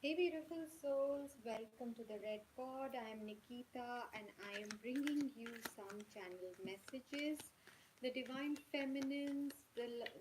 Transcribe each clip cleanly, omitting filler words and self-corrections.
Hey, beautiful souls, welcome to the Red Pod. I am Nikita and I am bringing you some channeled messages. The Divine Feminines,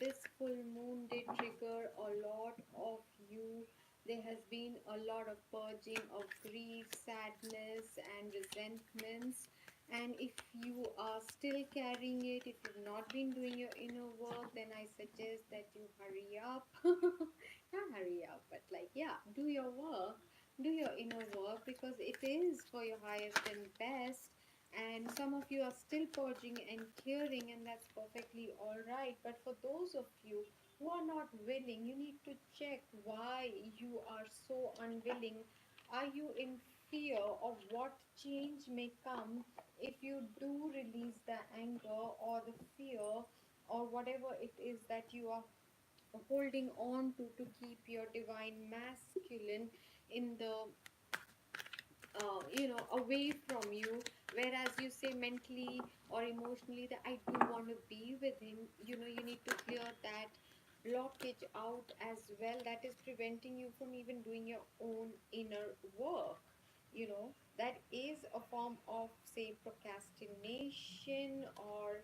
this full moon did trigger a lot of you. There has been a lot of purging of grief, sadness, and resentments. And if you are still carrying it, if you've not been doing your inner work, then I suggest that you hurry up. Not hurry up, but like, yeah, do your work, do your inner work because it is for your highest and best. And some of you are still purging and clearing, and that's perfectly all right. But for those of you who are not willing, you need to check why you are so unwilling. Are you in fear of what change may come if you do release the anger or the fear or whatever it is that you are holding on to keep your divine masculine in the away from you, whereas you say mentally or emotionally that I do want to be with him. You need to clear that blockage out as well, that is preventing you from even doing your own inner work. That is a form of, say, procrastination or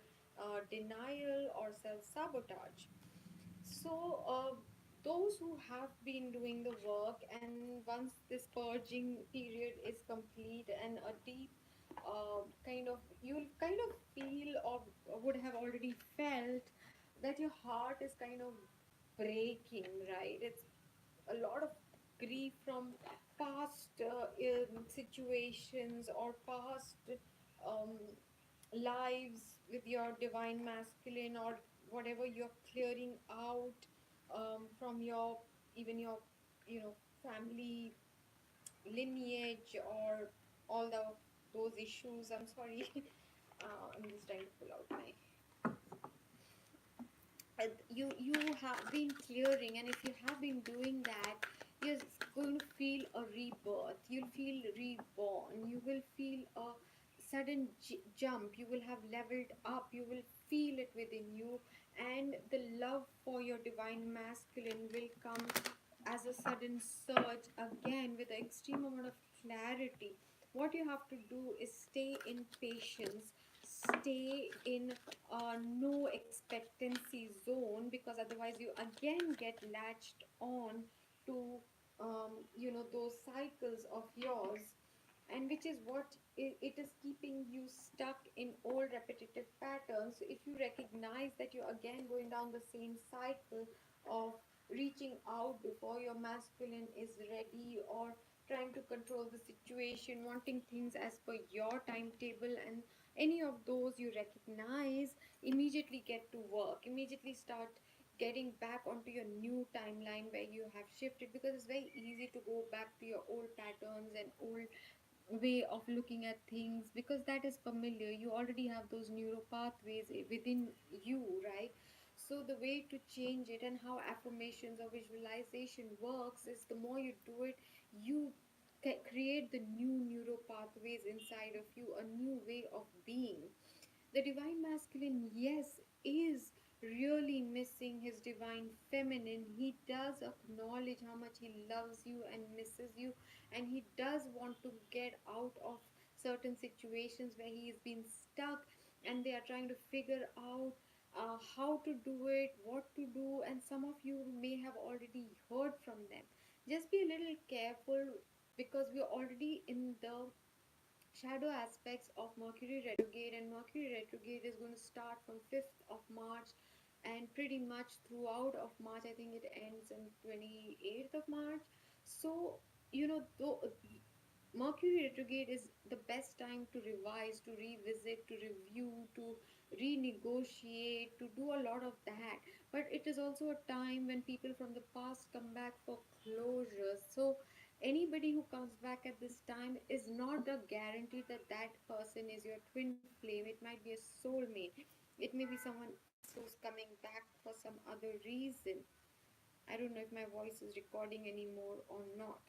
denial or self-sabotage. So, those who have been doing the work, and once this purging period is complete and a deep you'll kind of feel or would have already felt that your heart is kind of breaking, right? It's a lot of grief from past situations or past um, lives with your divine masculine or whatever you're clearing out from your, even your, you know family lineage or all those issues. I'm sorry. I'm just trying to pull out my you have been clearing, and if you have been doing that, you're going to feel a rebirth, you'll feel reborn, you will feel a sudden jump, you will have leveled up, you will feel it within you, and the love for your divine masculine will come as a sudden surge again with an extreme amount of clarity. What you have to do is stay in patience, stay in no expectancy zone, because otherwise you again get latched on to those cycles of yours, and which is what it is keeping you stuck in old repetitive patterns. So if you recognize that you're again going down the same cycle of reaching out before your masculine is ready, or trying to control the situation, wanting things as per your timetable, and any of those you recognize, immediately get to work, immediately start getting back onto your new timeline where you have shifted, because it's very easy to go back to your old patterns and old way of looking at things, because that is familiar. You already have those neural pathways within you, right? So the way to change it, and how affirmations or visualization works, is the more you do it, you create the new neural pathways inside of you, a new way of being. The divine masculine, yes, is really missing his divine feminine. He does acknowledge how much he loves you and misses you, and he does want to get out of certain situations where he has been stuck, and they are trying to figure out how to do it, what to do, and some of you may have already heard from them. Just be a little careful, because we are already in the shadow aspects of Mercury retrograde, and Mercury retrograde is going to start from 5th of March and pretty much throughout of March. I think it ends in 28th of March. So, though Mercury retrograde is the best time to revise, to revisit, to review, to renegotiate, to do a lot of that. But it is also a time when people from the past come back for closure. So, anybody who comes back at this time is not a guarantee that that person is your twin flame. It might be a soulmate, it may be someone else who's coming back for some other reason. I don't know if my voice is recording anymore or not,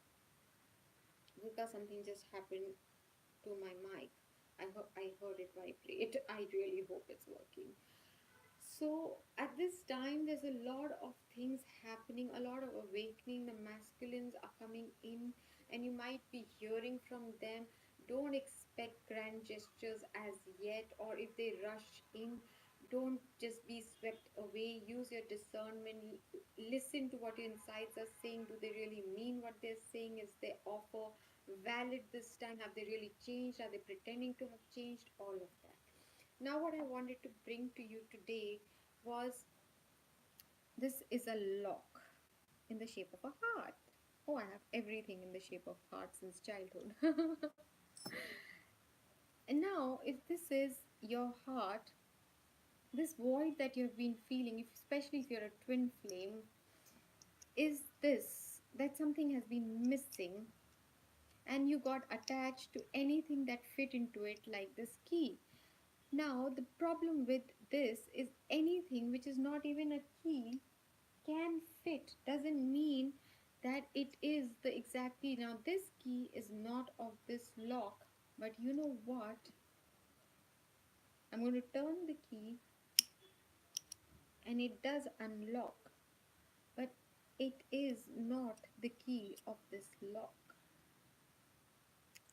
because something just happened to my mic. I heard it vibrate. I really hope it's working. So at this time, there's a lot of things happening, a lot of awakening. The masculines are coming in, and you might be hearing from them. Don't expect grand gestures as yet, or if they rush in, don't just be swept away. Use your discernment. Listen to what your insides are saying. Do they really mean what they're saying? Is their offer valid this time? Have they really changed? Are they pretending to have changed? All of that. Now, what I wanted to bring to you today was this is a lock in the shape of a heart. Oh, I have everything in the shape of heart since childhood. And now, if this is your heart, this void that you've been feeling, especially if you're a twin flame, is this that something has been missing and you got attached to anything that fit into it, like this key. Now, the problem with this is anything which is not even a key can fit doesn't mean that it is the exact key. Now, this key is not of this lock, but you know what? I'm going to turn the key and it does unlock, but it is not the key of this lock.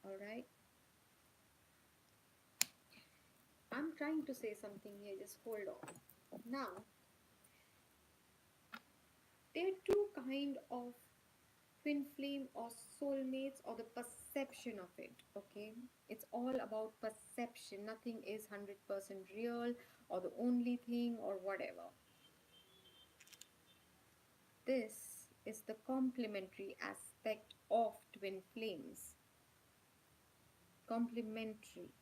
All right, I'm trying to say something here, just hold on. Now, there are two kind of twin flame or soulmates, or the perception of it. Okay, it's all about perception. Nothing is 100% real or the only thing or whatever. This is the complementary aspect of twin flames. Complementary.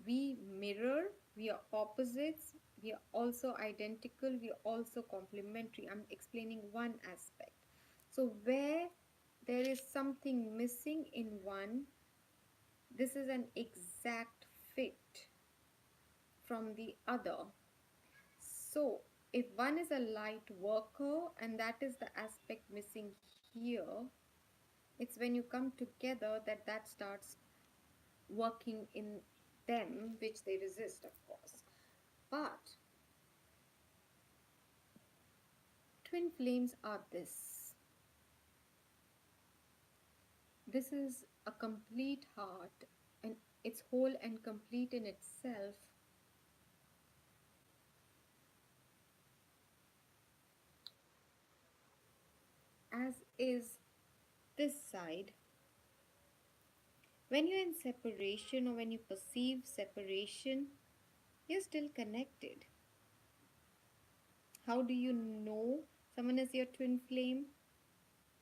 We mirror, we are opposites, we are also identical, we are also complementary. I'm explaining one aspect. So where there is something missing in one, this is an exact fit from the other. So if one is a light worker and that is the aspect missing here, it's when you come together that that starts working in them, which they resist, of course. But twin flames are this. This is a complete heart, and it's whole and complete in itself, as is this side. When you're in separation or when you perceive separation, you're still connected. How do you know someone is your twin flame?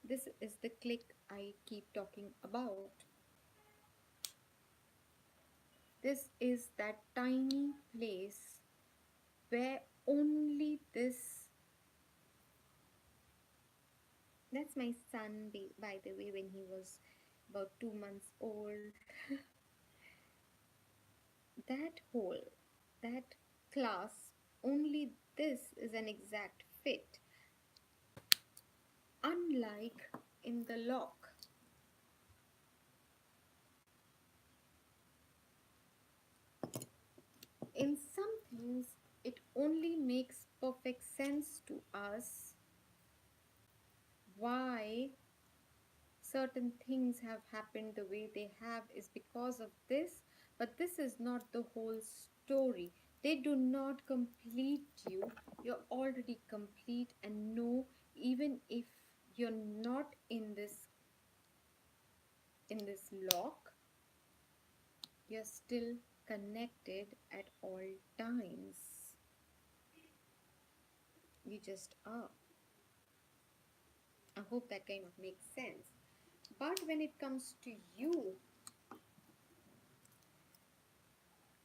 This is the click I keep talking about. This is that tiny place where only this. That's my son, by the way, when he was about 2 months old. That hole, that class, only this is an exact fit. Unlike in the lock, in some things, it only makes perfect sense to us why certain things have happened the way they have is because of this, but this is not the whole story. They do not complete you. You're already complete, and no, even if you're not in this lock, you're still connected at all times. You just are. I hope that kind of makes sense. But when it comes to you,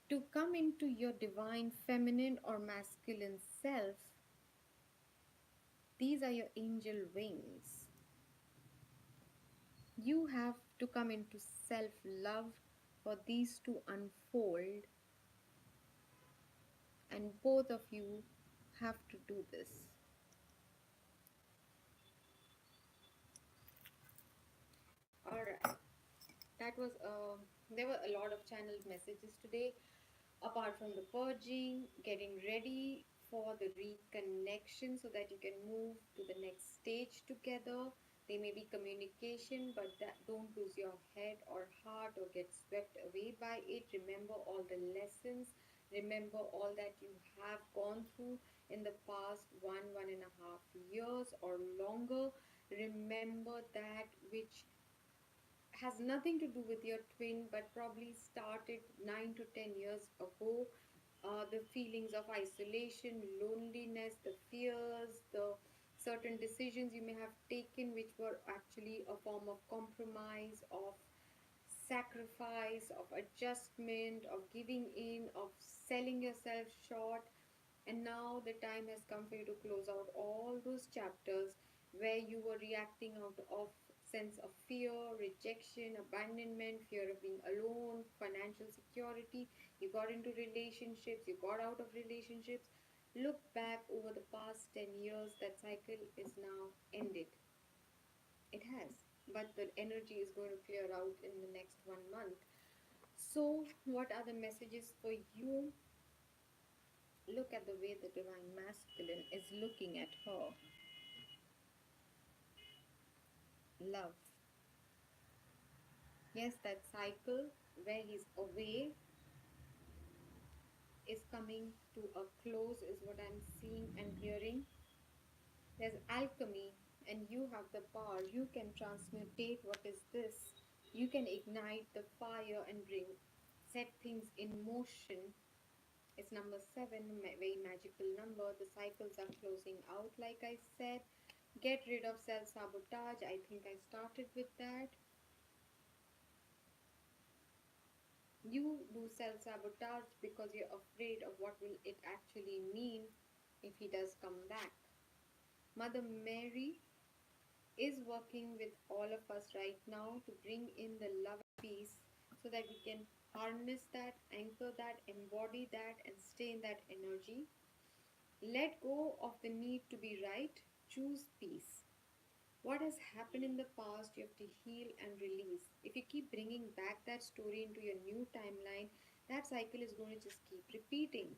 to come into your divine feminine or masculine self, these are your angel wings. You have to come into self love for these to unfold, and both of you have to do this. All right, that was there were a lot of channeled messages today. Apart from the purging, getting ready for the reconnection so that you can move to the next stage together. There may be communication, but that, don't lose your head or heart or get swept away by it. Remember all the lessons. Remember all that you have gone through in the past 1.5 years or longer. Remember that which has nothing to do with your twin, but probably started 9 to 10 years ago. The feelings of isolation, loneliness, the fears, the certain decisions you may have taken, which were actually a form of compromise, of sacrifice, of adjustment, of giving in, of selling yourself short. And now the time has come for you to close out all those chapters where you were reacting out of sense of fear, rejection, abandonment, fear of being alone, financial security. You got into relationships, you got out of relationships. Look back over the past 10 years, that cycle is now ended. It has. But the energy is going to clear out in the next 1 month. So, what are the messages for you? Look at the way the divine masculine is looking at her. Love. Yes, that cycle where he's away is coming to a close, is what I'm seeing and hearing. There's alchemy, and you have the power. You can transmutate what is this. You can ignite the fire and bring, set things in motion. It's number seven, very magical number. The cycles are closing out, like I said. Get rid of self sabotage. I think I started with that. You do self sabotage because you're afraid of what will it actually mean if he does come back. Mother Mary is working with all of us right now to bring in the love and peace so that we can harness that, anchor that, embody that, and stay in that energy. Let go of the need to be right. Choose peace. What has happened in the past, you have to heal and release. If you keep bringing back that story into your new timeline, that cycle is going to just keep repeating.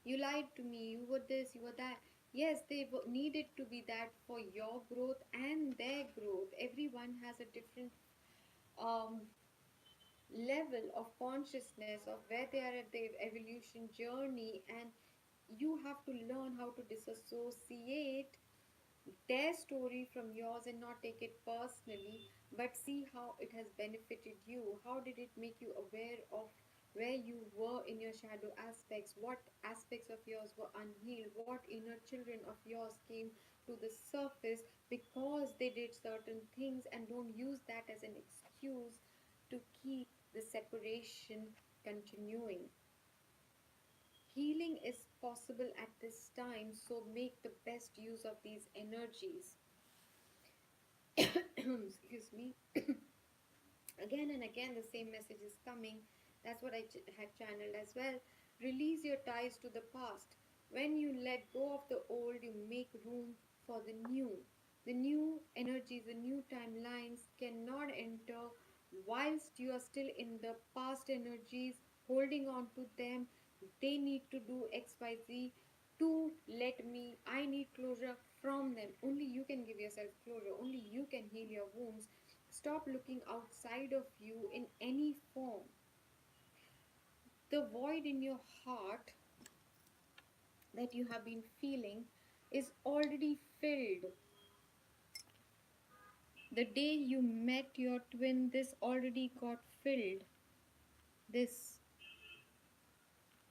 You lied to me, you were this, you were that. Yes, they needed to be that for your growth and their growth. Everyone has a different um, level of consciousness of where they are at their evolution journey, and you have to learn how to disassociate their story from yours and not take it personally, but see how it has benefited you. How did it make you aware of where you were in your shadow aspects? What aspects of yours were unhealed? What inner children of yours came to the surface because they did certain things, and don't use that as an excuse to keep the separation continuing. Healing is possible at this time, so make the best use of these energies. Excuse me. Again and again the same message is coming. That's what I had channeled as well. Release your ties to the past. When you let go of the old, you make room for the new. The new energies, the new timelines cannot enter whilst you are still in the past energies, holding on to them. They need to do XYZ to let me. I need closure from them. Only you can give yourself closure, only you can heal your wounds. Stop looking outside of you in any form. The void in your heart that you have been feeling is already filled. The day you met your twin, this already got filled. This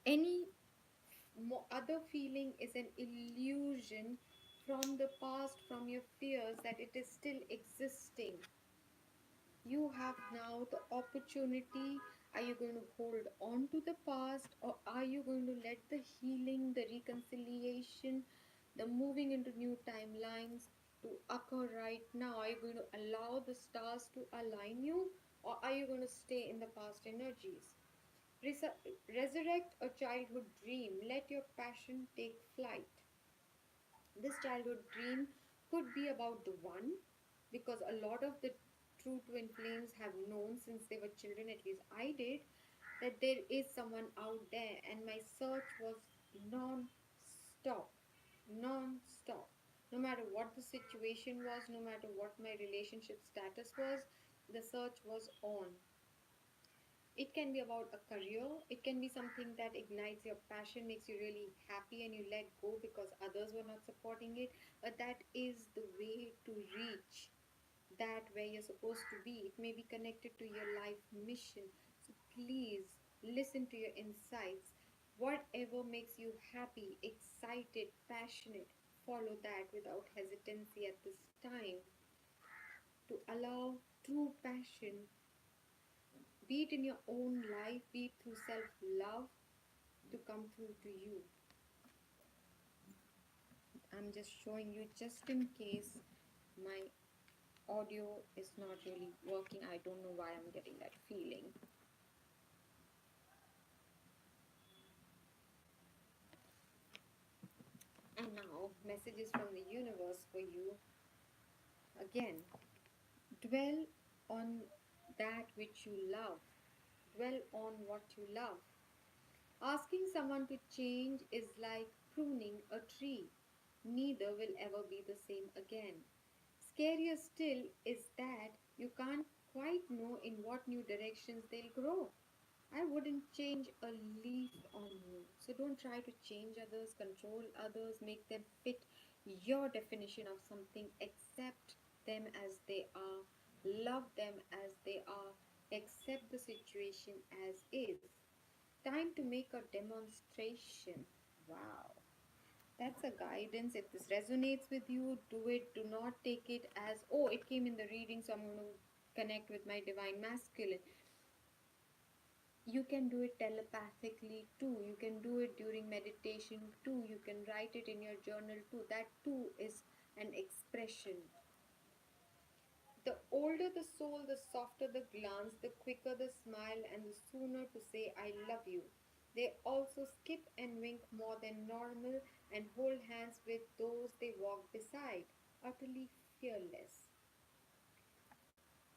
any other feeling is an illusion from the past, from your fears that it is still existing. You have now the opportunity. Are you going to hold on to the past, or are you going to let the healing, the reconciliation, the moving into new timelines to occur right now? Are you going to allow the stars to align you, or are you going to stay in the past energies? Resurrect a childhood dream. Let your passion take flight. This childhood dream could be about the one, because a lot of the true twin flames have known since they were children, at least I did, that there is someone out there, and my search was non-stop, non-stop. No matter what the situation was, no matter what my relationship status was, the search was on. It can be about a career, it can be something that ignites your passion, makes you really happy, and you let go because others were not supporting it. But that is the way to reach that where you're supposed to be. It may be connected to your life mission. So please listen to your insights. Whatever makes you happy, excited, passionate, follow that without hesitancy at this time, to allow true passion, be it in your own life, be it through self love, to come through to you. I'm just showing you just in case my audio is not really working. I don't know why I'm getting that feeling. And now, messages from the universe for you. Again, dwell on that which you love, dwell on what you love. Asking someone to change is like pruning a tree. Neither will ever be the same again. Scarier still is that you can't quite know in what new directions they'll grow. I wouldn't change a leaf on you. So don't try to change others, control others, make them fit your definition of something. Accept them as they are, love them as they are, accept the situation as is. Time to make a demonstration. Wow. That's a guidance. If this resonates with you, do it. Do not take it as, oh, it came in the reading, so I'm going to connect with my divine masculine. You can do it telepathically too. You can do it during meditation too. You can write it in your journal too. That too is an expression. The older the soul, the softer the glance, the quicker the smile, and the sooner to say, I love you. They also skip and wink more than normal and hold hands with those they walk beside, utterly fearless.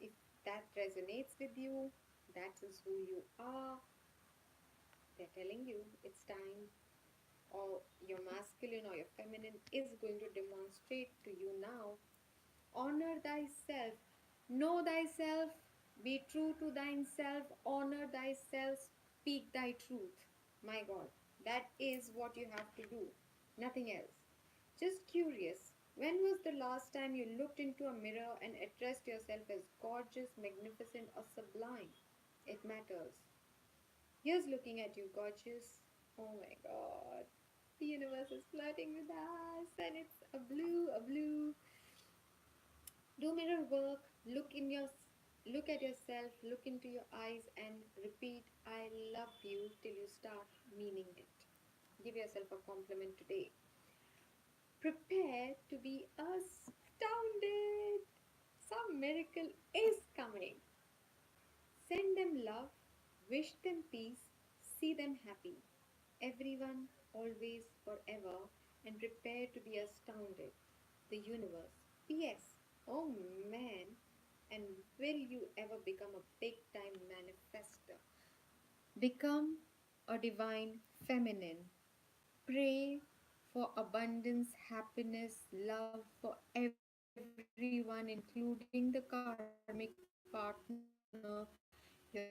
If that resonates with you, that is who you are. They're telling you it's time, or your masculine or your feminine is going to demonstrate to you now. Honor thyself, know thyself, be true to thyself, honor thyself, speak thy truth. My God, that is what you have to do, nothing else. Just curious, when was the last time you looked into a mirror and addressed yourself as gorgeous, magnificent, or sublime? It matters. Here's looking at you, gorgeous. Oh my God. The universe is flirting with us, and it's a blue, a blue. Do mirror work. Look at yourself. Look into your eyes and repeat, "I love you" till you start meaning it. Give yourself a compliment today. Prepare to be astounded. Some miracle is coming. Send them love. Wish them peace. See them happy. Everyone, always, forever, and prepare to be astounded. The universe. P.S. Oh man, and will you ever become a big time manifester? Become a divine feminine. Pray for abundance, happiness, love for everyone, including the karmic partner your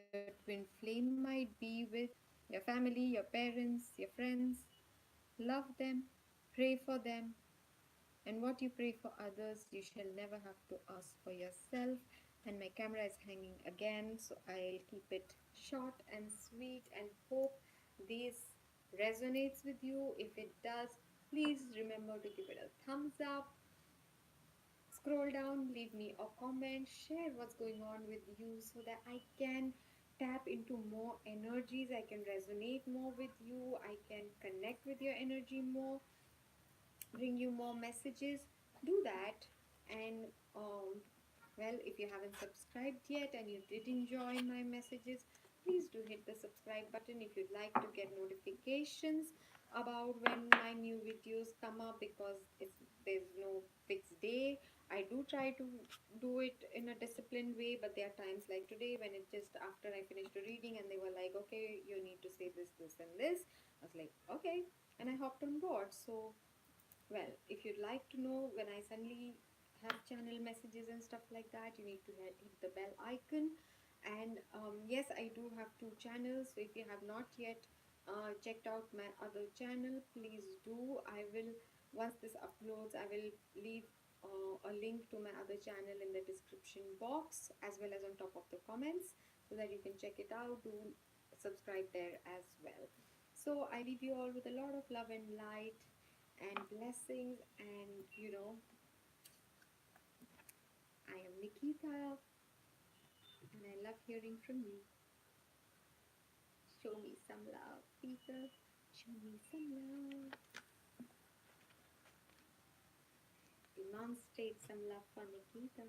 twin flame might be with, your family, your parents, your friends. Love them, pray for them, and what you pray for others, you shall never have to ask for yourself. And my camera is hanging again, so I'll keep it short and sweet and hope this resonates with you. If it does, please remember to give it a thumbs up. Scroll down, leave me a comment, share what's going on with you so that I can tap into more energies, I can resonate more with you, I can connect with your energy more, bring you more messages. Do that. And well, if you haven't subscribed yet and you did enjoy my messages, please do hit the subscribe button if you'd like to get notifications about when my new videos come up, because there's no fixed day. I do try to do it in a disciplined way, but there are times like today when it just after I finished reading and they were like, okay, you need to say this, this, and this. I was like, okay, and I hopped on board. So, well, if you'd like to know when I suddenly have channel messages and stuff like that, you need to hit the bell icon. And yes, I do have two channels. So if you have not yet checked out my other channel, please do. I will, once this uploads, I will leave a link to my other channel in the description box as well as on top of the comments so that you can check it out. Do subscribe there as well. So I leave you all with a lot of love and light and blessings. And I am Nikita, and I love hearing from you. Show me some love, people. Show me some love. Demonstrate some love for Nikita.